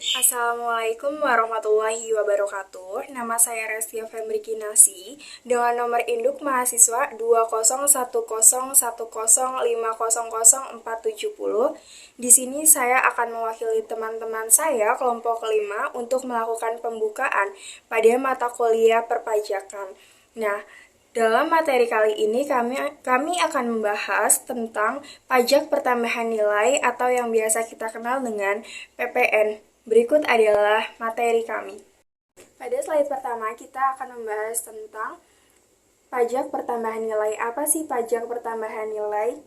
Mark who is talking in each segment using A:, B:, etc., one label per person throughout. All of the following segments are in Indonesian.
A: Assalamualaikum warahmatullahi wabarakatuh. Nama saya Restia Fembri Kinasi dengan nomor induk mahasiswa 201010105000470. Di sini saya akan mewakili teman-teman saya kelompok kelima untuk melakukan pembukaan pada mata kuliah perpajakan. Nah, dalam materi kali ini kami akan membahas tentang pajak pertambahan nilai atau yang biasa kita kenal dengan PPN. Berikut adalah materi kami. Pada slide pertama kita akan membahas tentang pajak pertambahan nilai. Apa sih pajak pertambahan nilai?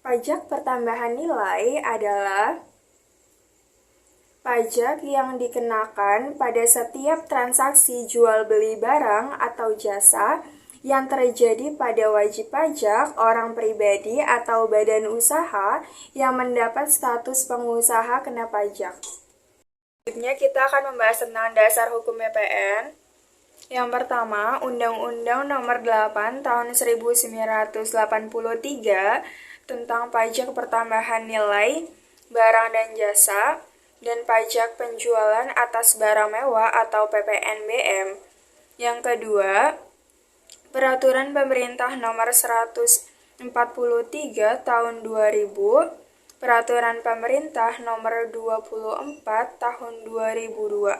A: Pajak pertambahan nilai adalah pajak yang dikenakan pada setiap transaksi jual beli barang atau jasa yang terjadi pada wajib pajak orang pribadi atau badan usaha yang mendapat status pengusaha kena pajak. Selanjutnya kita akan membahas tentang dasar hukum PPN. Yang pertama, Undang-Undang Nomor 8 Tahun 1983 tentang pajak pertambahan nilai barang dan jasa dan pajak penjualan atas barang mewah atau PPNBM. Yang kedua, Peraturan Pemerintah Nomor 143 Tahun 2000, Peraturan Pemerintah Nomor 24 Tahun 2002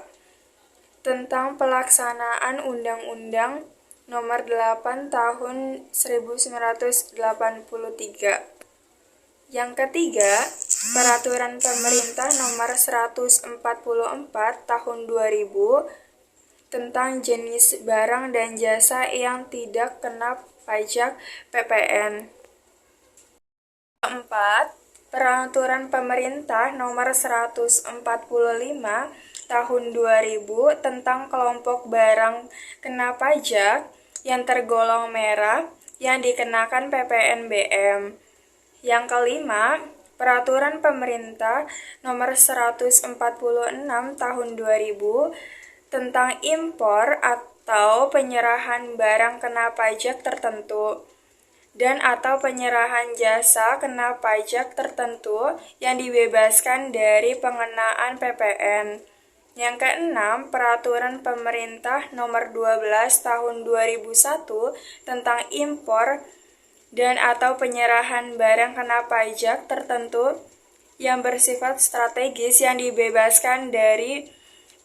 A: tentang pelaksanaan Undang-Undang Nomor 8 Tahun 1983. Yang ketiga, Peraturan Pemerintah Nomor 144 Tahun 2000 tentang jenis barang dan jasa yang tidak kena pajak PPN. Keempat, Peraturan Pemerintah Nomor 145 Tahun 2000 tentang kelompok barang kena pajak yang tergolong merah yang dikenakan PPNBM. Yang kelima, Peraturan Pemerintah Nomor 146 Tahun 2000 tentang impor atau penyerahan barang kena pajak tertentu dan atau penyerahan jasa kena pajak tertentu yang dibebaskan dari pengenaan PPN. Yang keenam, Peraturan Pemerintah Nomor 12 Tahun 2001 tentang impor dan atau penyerahan barang kena pajak tertentu yang bersifat strategis yang dibebaskan dari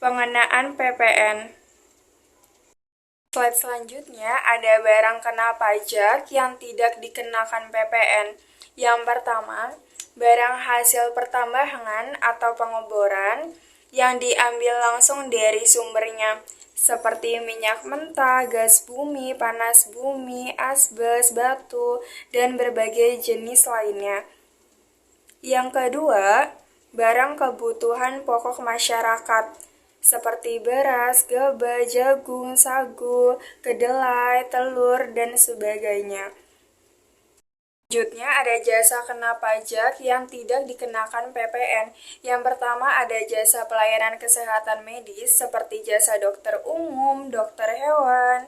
A: pengenaan PPN. Slide selanjutnya ada barang kena pajak yang tidak dikenakan PPN. Yang pertama, barang hasil pertambangan atau pengeboran yang diambil langsung dari sumbernya, seperti minyak mentah, gas bumi, panas bumi, asbes, batu, dan berbagai jenis lainnya. Yang kedua, barang kebutuhan pokok masyarakat, seperti beras, gabah, jagung, sagu, kedelai, telur, dan sebagainya. Selanjutnya ada jasa kena pajak yang tidak dikenakan PPN. Yang pertama ada jasa pelayanan kesehatan medis seperti jasa dokter umum, dokter hewan,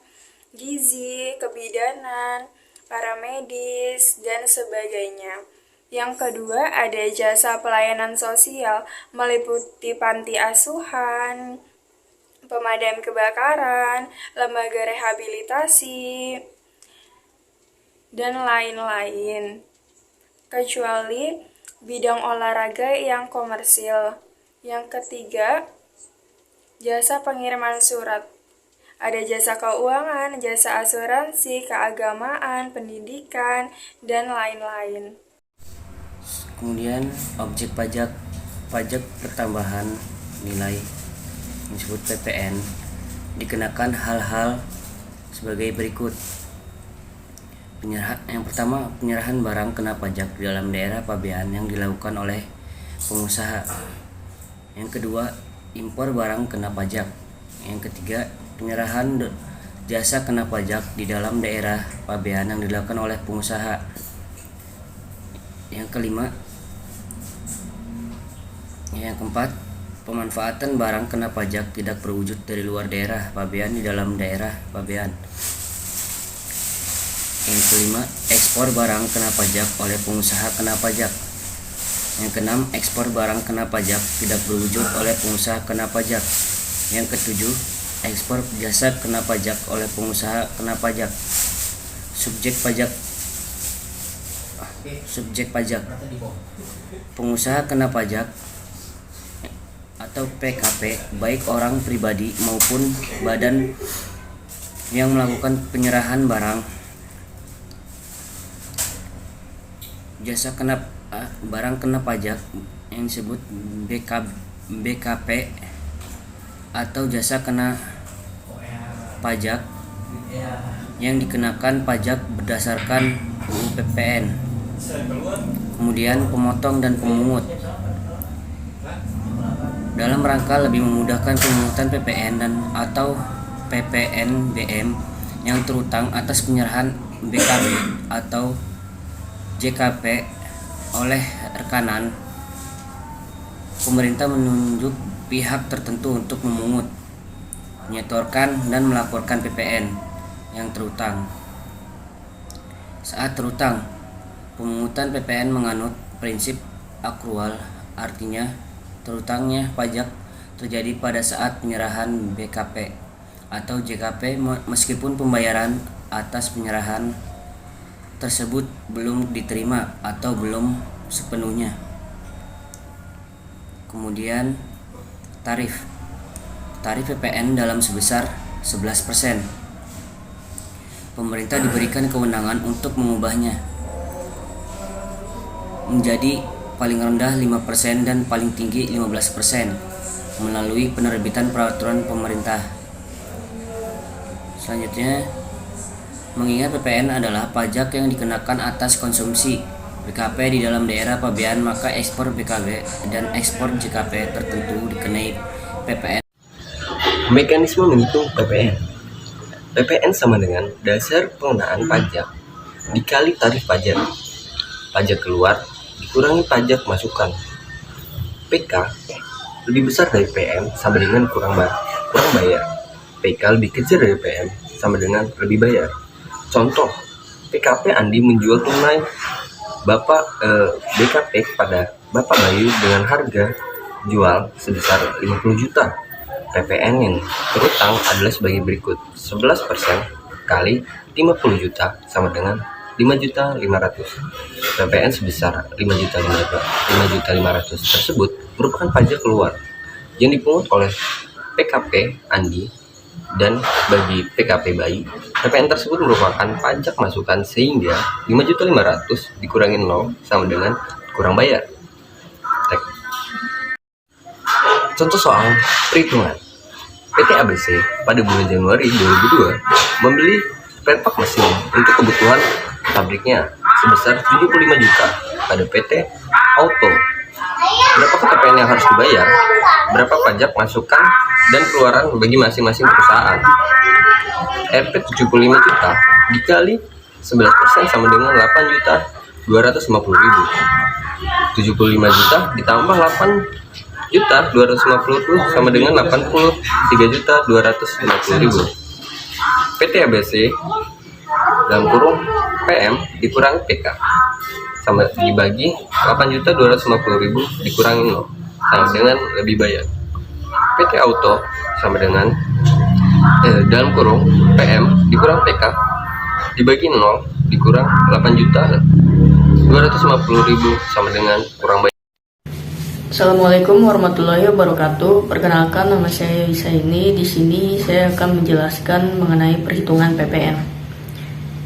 A: gizi, kebidanan, paramedis, dan sebagainya. Yang kedua, ada jasa pelayanan sosial meliputi panti asuhan, pemadam kebakaran, lembaga rehabilitasi, dan lain-lain. Kecuali bidang olahraga yang komersil. Yang ketiga, jasa pengiriman surat. Ada jasa keuangan, jasa asuransi, keagamaan, pendidikan, dan lain-lain.
B: Kemudian objek pajak pertambahan nilai yang disebut PPN dikenakan hal-hal sebagai berikut. Yang pertama, penyerahan barang kena pajak di dalam daerah pabean yang dilakukan oleh pengusaha. Yang kedua, impor barang kena pajak. Yang ketiga, penyerahan jasa kena pajak di dalam daerah pabean yang dilakukan oleh pengusaha. Yang kelima, yang keempat, pemanfaatan barang kena pajak tidak berwujud dari luar daerah pabean di dalam daerah pabean. Yang kelima, ekspor barang kena pajak oleh pengusaha kena pajak. Yang keenam, ekspor barang kena pajak tidak berwujud oleh pengusaha kena pajak. Yang ketujuh, ekspor jasa kena pajak oleh pengusaha kena pajak. Subjek pajak pengusaha kena pajak atau PKP, baik orang pribadi maupun badan yang melakukan penyerahan barang jasa barang kena pajak yang disebut BKP atau jasa kena pajak yang dikenakan pajak berdasarkan UU PPN. Kemudian pemotong dan pemungut. Dalam rangka lebih memudahkan pemungutan PPN dan atau PPNBM yang terutang atas penyerahan BKB atau JKP oleh rekanan, pemerintah menunjuk pihak tertentu untuk memungut, menyetorkan, dan melaporkan PPN yang terutang. Saat terutang, pemungutan PPN menganut prinsip akrual, artinya terutangnya pajak terjadi pada saat penyerahan BKP atau JKP meskipun pembayaran atas penyerahan tersebut belum diterima atau belum sepenuhnya. Kemudian tarif PPN dalam sebesar 11%. Pemerintah diberikan kewenangan untuk mengubahnya menjadi paling rendah 5% dan paling tinggi 15% melalui penerbitan peraturan pemerintah. Selanjutnya, mengingat PPN adalah pajak yang dikenakan atas konsumsi BKP di dalam daerah pabean, maka ekspor BKB dan ekspor JKP tertentu dikenai PPN.
C: Mekanisme menghitung PPN. PPN sama dengan dasar pengenaan pajak dikali tarif pajak. Pajak keluar dikurangi pajak masukan. PK lebih besar dari PM sama dengan kurang bayar. PK lebih kecil dari PM sama dengan lebih bayar. Contoh, PKP Andi menjual tunai BKP kepada Bapak Bayu dengan harga jual sebesar 50 juta. PPN yang terutang adalah sebagai berikut: 11% kali 50 juta sama dengan 5.500.000. PPN sebesar 5.500.000 tersebut merupakan pajak keluar yang dipungut oleh PKP Andi, dan bagi PKP Bayi, PPN tersebut merupakan pajak masukan, sehingga 5.500.000 dikurangi 0 sama dengan kurang bayar. Contoh soal perhitungan. PT ABC pada bulan Januari 2002 membeli spare part mesin untuk kebutuhan pabriknya sebesar 75 juta pada PT Auto. Berapa PPN yang harus dibayar? Berapa pajak masukan dan keluaran bagi masing-masing perusahaan? RP 75 juta dikali 11% sama dengan 8.250.000. 75 juta ditambah 8.250.000 sama dengan 83.250.000. PT ABC dalam kurung PM dikurangi PK sama dibagi 8.250.000 dikurangi 0 sama dengan lebih bayar. PT Auto sama dengan dalam kurung PM dikurang PK dibagi 0 dikurang 8.250.000 sama dengan kurang bayar.
D: Assalamualaikum warahmatullahi wabarakatuh. Perkenalkan, nama saya Isaini. Di sini saya akan menjelaskan mengenai perhitungan PPN.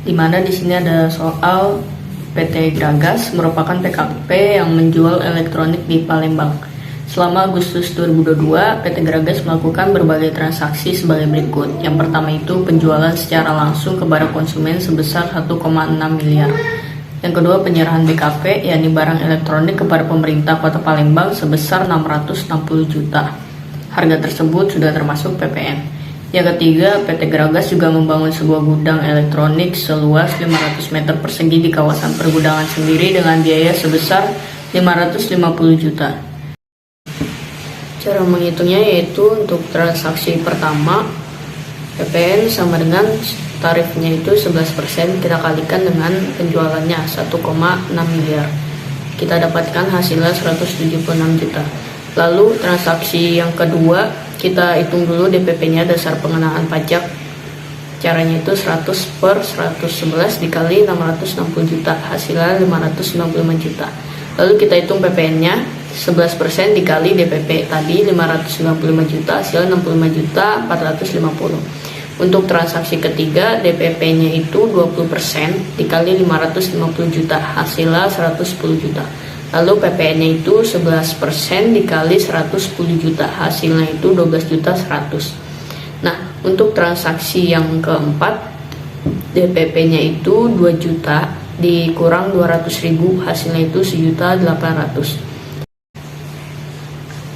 D: Di mana di sini ada soal PT Gragas merupakan PKP yang menjual elektronik di Palembang. Selama Agustus 2022, PT Gragas melakukan berbagai transaksi sebagai berikut. Yang pertama itu penjualan secara langsung kepada konsumen sebesar 1,6 miliar. Yang kedua, penyerahan BKP, yakni barang elektronik, kepada pemerintah Kota Palembang sebesar 660 juta. Harga tersebut sudah termasuk PPN. Yang ketiga, PT Gragas juga membangun sebuah gudang elektronik seluas 500 meter persegi di kawasan pergudangan sendiri dengan biaya sebesar 550 juta. Cara menghitungnya yaitu untuk transaksi pertama, PPN sama dengan tarifnya itu 11%, kita kalikan dengan penjualannya 1,6 miliar. kita dapatkan hasilnya 176 juta. Lalu transaksi yang kedua, kita hitung dulu DPP-nya, dasar pengenaan pajak. Caranya itu 100 per 111 dikali 660 juta, hasilnya 595 juta. Lalu kita hitung PPN-nya, 11% dikali DPP tadi 595 juta, hasilnya 65 juta 450. Untuk transaksi ketiga, DPP-nya itu 20% dikali 550 juta, hasilnya 110 juta. Lalu PPN-nya itu 11% dikali 110 juta, hasilnya itu 12 juta 100. Nah, untuk transaksi yang keempat, DPP-nya itu 2 juta dikurang 200.000, hasilnya itu 1.800.000.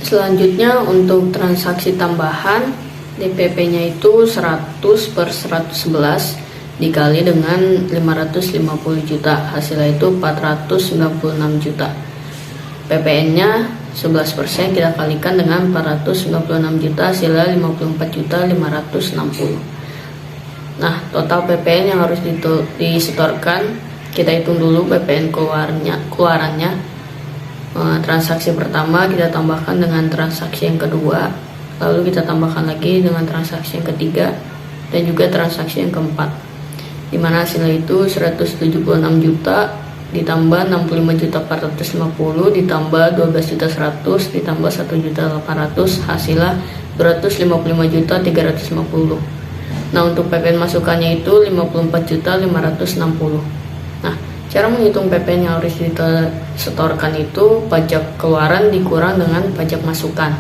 D: Selanjutnya untuk transaksi tambahan, DPP-nya itu 100 per 111 dikali dengan 550 juta, hasilnya itu 496 juta. PPN-nya 11%, kita kalikan dengan 496 juta, hasilnya 54 juta 560. Nah, total PPN yang harus disetorkan, kita hitung dulu PPN keluarannya. Transaksi pertama kita tambahkan dengan transaksi yang kedua, lalu kita tambahkan lagi dengan transaksi yang ketiga, dan juga transaksi yang keempat, dimana hasilnya itu 176 juta ditambah 65 juta 450 ditambah 12 juta 100 ditambah 1 juta 800, hasilnya 255 juta 350. Nah, untuk PPN masukannya itu 54 juta 560. Nah, cara menghitung PPN yang harus disetorkan itu pajak keluaran dikurang dengan pajak masukan,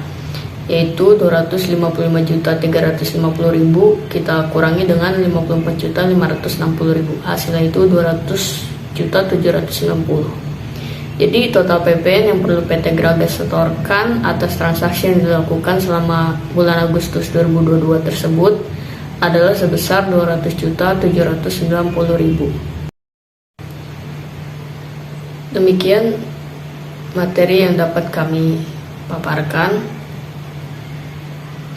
D: yaitu 255 juta 350.000 kita kurangi dengan 54 juta 560.000, hasilnya itu 200 juta 760. Jadi total PPN yang perlu PT Gragas setorkan atas transaksi yang dilakukan selama bulan Agustus 2022 tersebut adalah sebesar 200 juta 790.000. Demikian materi yang dapat kami paparkan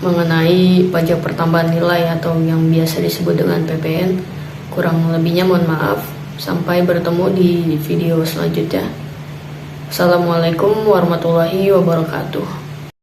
D: mengenai pajak pertambahan nilai atau yang biasa disebut dengan PPN. Kurang lebihnya mohon maaf. Sampai bertemu di video selanjutnya. Assalamualaikum warahmatullahi wabarakatuh.